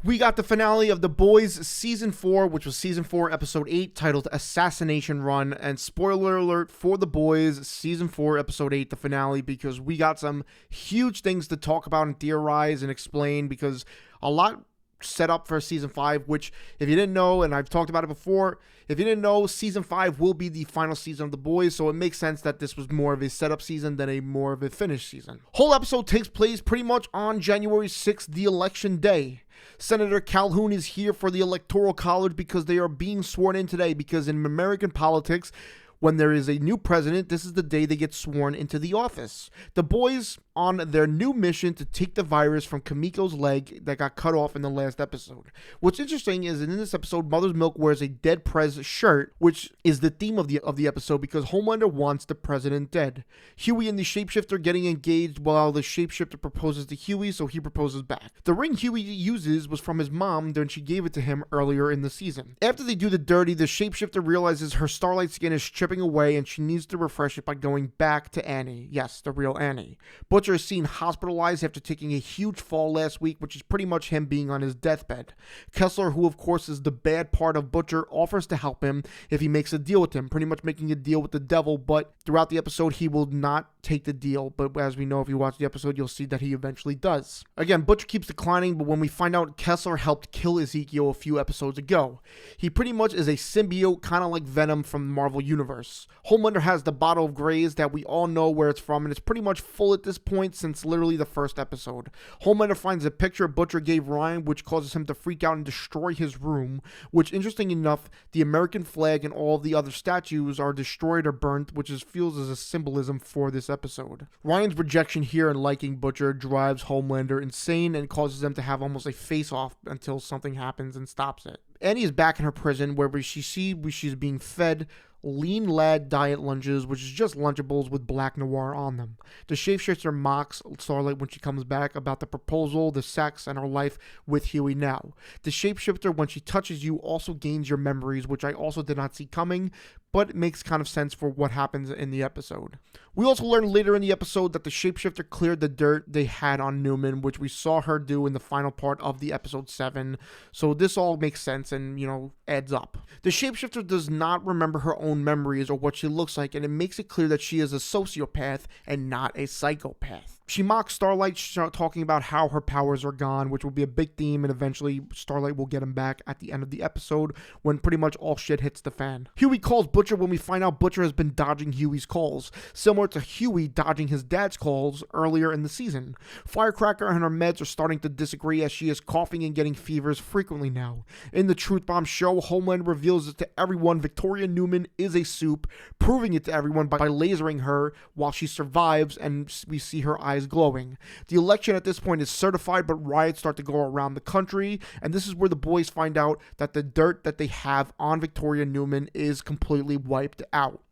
We got the finale of The Boys Season 4, which was Season 4, Episode 8, titled Assassination Run. And spoiler alert for The Boys Season 4, Episode 8, the finale, because we got some huge things to talk about and theorize and explain, because a lot set up for Season 5, which, if you didn't know, and I've talked about it before, if you didn't know, Season 5 will be the final season of The Boys, so it makes sense that this was more of a setup season than a more of a finished season. Whole episode takes place pretty much on January 6th, the election day. Senator Calhoun is here for the Electoral College because they are being sworn in today, because in American politics, when there is a new president, this is the day they get sworn into the office. The boys on their new mission to take the virus from Kimiko's leg that got cut off in the last episode. What's interesting is in this episode, Mother's Milk wears a dead Prez shirt, which is the theme of the episode because Homelander wants the president dead. Huey and the shapeshifter getting engaged while the shapeshifter proposes to Huey, so he proposes back. The ring Huey uses was from his mom when she gave it to him earlier in the season. After they do the dirty, the shapeshifter realizes her Starlight skin is chipping away and she needs to refresh it by going back to Annie. Yes, the real Annie. Butcher is seen hospitalized after taking a huge fall last week, which is pretty much him being on his deathbed. Kessler, who of course is the bad part of Butcher, offers to help him if he makes a deal with him, pretty much making a deal with the devil, but throughout the episode he will not take the deal, but as we know, if you watch the episode, you'll see that he eventually does. Again, Butcher keeps declining, but when we find out Kessler helped kill Ezekiel a few episodes ago, he pretty much is a symbiote, kind of like Venom from the Marvel Universe. Homelander has the bottle of Grays that we all know where it's from, and it's pretty much full at this point since literally the first episode. Homelander finds a picture Butcher gave Ryan, which causes him to freak out and destroy his room, which, interesting enough, the American flag and all the other statues are destroyed or burnt, which feels as a symbolism for this episode. Ryan's rejection here and liking Butcher drives Homelander insane and causes them to have almost a face-off until something happens and stops it. Annie is back in her prison where she's being fed Lean Lad diet lunches, which is just Lunchables with Black Noir on them. The shapeshifter mocks Starlight when she comes back about the proposal, the sex, and her life with Huey now. The shapeshifter, when she touches you, also gains your memories, which I also did not see coming, but it makes kind of sense for what happens in the episode. We also learn later in the episode that the shapeshifter cleared the dirt they had on Newman, which we saw her do in the final part of the episode 7. So this all makes sense and, adds up. The shapeshifter does not remember her own memories or what she looks like, and it makes it clear that she is a sociopath and not a psychopath. She mocks Starlight, talking about how her powers are gone, which will be a big theme, and eventually Starlight will get him back at the end of the episode when pretty much all shit hits the fan. Huey calls Butcher when we find out Butcher has been dodging Huey's calls, similar to Huey dodging his dad's calls earlier in the season. Firecracker and her meds are starting to disagree as she is coughing and getting fevers frequently now. In the Truth Bomb show, Homeland reveals it to everyone Victoria Newman is a soup, proving it to everyone by lasering her while she survives, and we see her eyes glowing. The election at this point is certified, but riots start to go around the country, and this is where the boys find out that the dirt that they have on Victoria Newman is completely wiped out.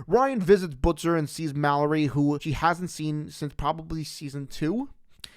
Ryan visits Butcher and sees Mallory, who she hasn't seen since probably season 2.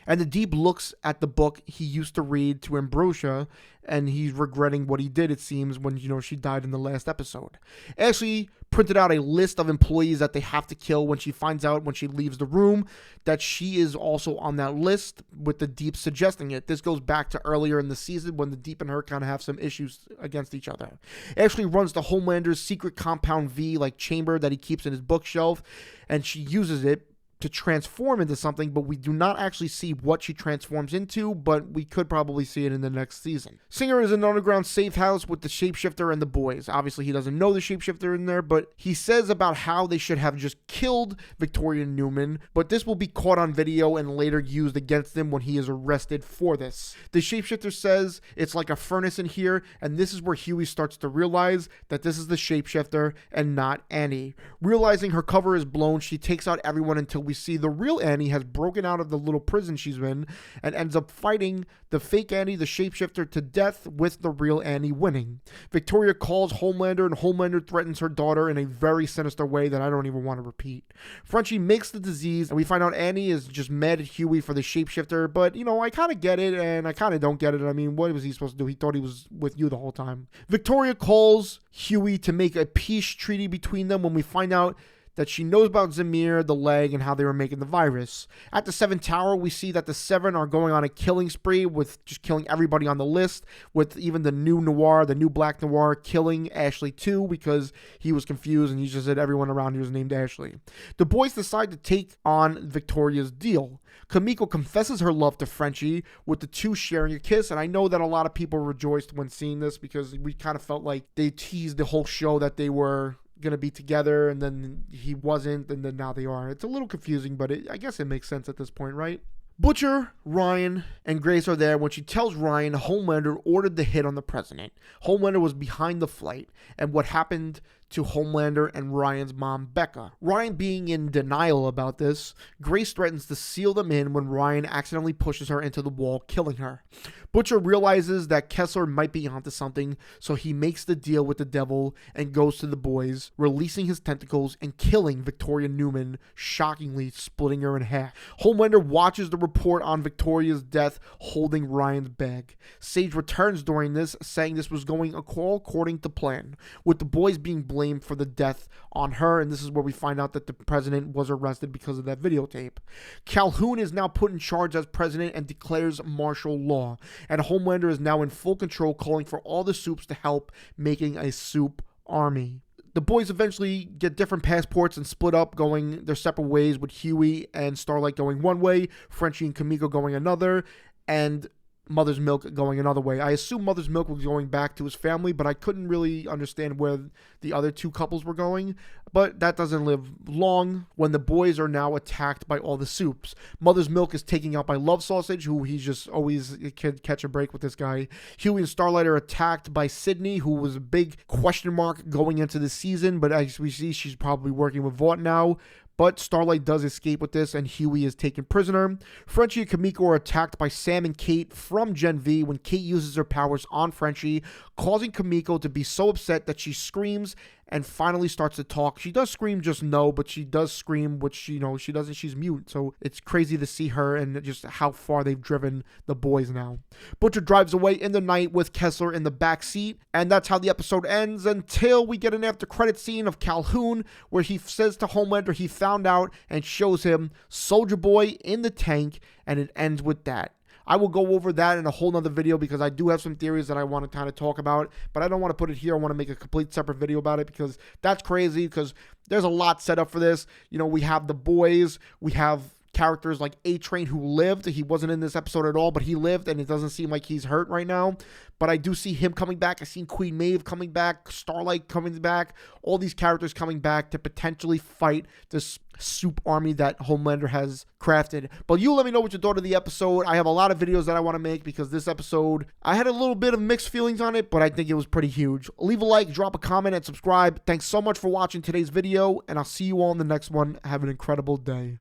And the Deep looks at the book he used to read to Ambrosia, and he's regretting what he did, it seems, when, she died in the last episode. Ashley printed out a list of employees that they have to kill when she finds out when she leaves the room that she is also on that list, with the Deep suggesting it. This goes back to earlier in the season when the Deep and her kind of have some issues against each other. Ashley runs to Homelander's secret Compound V chamber that he keeps in his bookshelf, and she uses it to transform into something, but we do not actually see what she transforms into, but we could probably see it in the next season. Singer is in an underground safe house with the shapeshifter and the boys. Obviously, he doesn't know the shapeshifter in there, but he says about how they should have just killed Victoria Newman, but this will be caught on video and later used against him when he is arrested for this. The shapeshifter says it's like a furnace in here, and this is where Huey starts to realize that this is the shapeshifter and not Annie. Realizing her cover is blown, she takes out everyone until we see the real Annie has broken out of the little prison she's in and ends up fighting the fake Annie, the shapeshifter, to death, with the real Annie winning. Victoria calls Homelander, and Homelander threatens her daughter in a very sinister way that I don't even want to repeat. Frenchie makes the disease, and we find out Annie is just mad at Huey for the shapeshifter, but, I kind of get it, and I kind of don't get it. I mean, what was he supposed to do? He thought he was with you the whole time. Victoria calls Huey to make a peace treaty between them when we find out that she knows about Zamir, the leg, and how they were making the virus. At the Seven Tower, we see that the Seven are going on a killing spree with just killing everybody on the list, with even the new Noir, the new Black Noir, killing Ashley too because he was confused and he just said everyone around here was named Ashley. The boys decide to take on Victoria's deal. Kimiko confesses her love to Frenchie, with the two sharing a kiss, and I know that a lot of people rejoiced when seeing this because we kind of felt like they teased the whole show that they were going to be together and then he wasn't, and then now they are. It's a little confusing, but I guess it makes sense at this point, right? Butcher, Ryan, and Grace are there when she tells Ryan Homelander ordered the hit on the president. Homelander was behind the flight, and what happened to Homelander and Ryan's mom, Becca. Ryan being in denial about this, Grace threatens to seal them in when Ryan accidentally pushes her into the wall, killing her. Butcher realizes that Kessler might be onto something, so he makes the deal with the devil and goes to the boys, releasing his tentacles and killing Victoria Newman, shockingly splitting her in half. Homelander watches the report on Victoria's death, holding Ryan's bag. Sage returns during this, saying this was going according to plan, with the boys being blamed for the death on her, and this is where we find out that the president was arrested because of that videotape. Calhoun is now put in charge as president and declares martial law, and Homelander is now in full control, calling for all the soups to help making a soup army. The boys eventually get different passports and split up, going their separate ways, with Huey and Starlight going one way, Frenchie and Kimiko going another, and Mother's Milk going another way. I assume Mother's Milk was going back to his family, but I couldn't really understand where the other two couples were going. But that doesn't live long when the boys are now attacked by all the soups. Mother's Milk is taken out by Love Sausage, who he's just always can catch a break with this guy. Huey and Starlight are attacked by Sydney, who was a big question mark going into the season, but as we see, she's probably working with Vought now. But Starlight does escape with this, and Huey is taken prisoner. Frenchie and Kimiko are attacked by Sam and Kate from Gen V when Kate uses her powers on Frenchie, causing Kimiko to be so upset that she screams and finally starts to talk. She does scream just no, but she does scream, which she doesn't. She's mute, so it's crazy to see her and just how far they've driven the boys now. Butcher drives away in the night with Kessler in the back seat, and that's how the episode ends until we get an after credit scene of Calhoun where he says to Homelander he found out and shows him Soldier Boy in the tank, and it ends with that. I will go over that in a whole nother video because I do have some theories that I want to kind of talk about, but I don't want to put it here. I want to make a complete separate video about it because that's crazy, because there's a lot set up for this. We have the boys, we have characters like A-Train who lived. He wasn't in this episode at all, but he lived, and it doesn't seem like he's hurt right now. But I do see him coming back. I've seen Queen Maeve coming back, Starlight coming back, all these characters coming back to potentially fight this soup army that Homelander has crafted. But you let me know what you thought of the episode. I have a lot of videos that I want to make because this episode, I had a little bit of mixed feelings on it, but I think it was pretty huge. Leave a like, drop a comment, and subscribe. Thanks so much for watching today's video, and I'll see you all in the next one. Have an incredible day.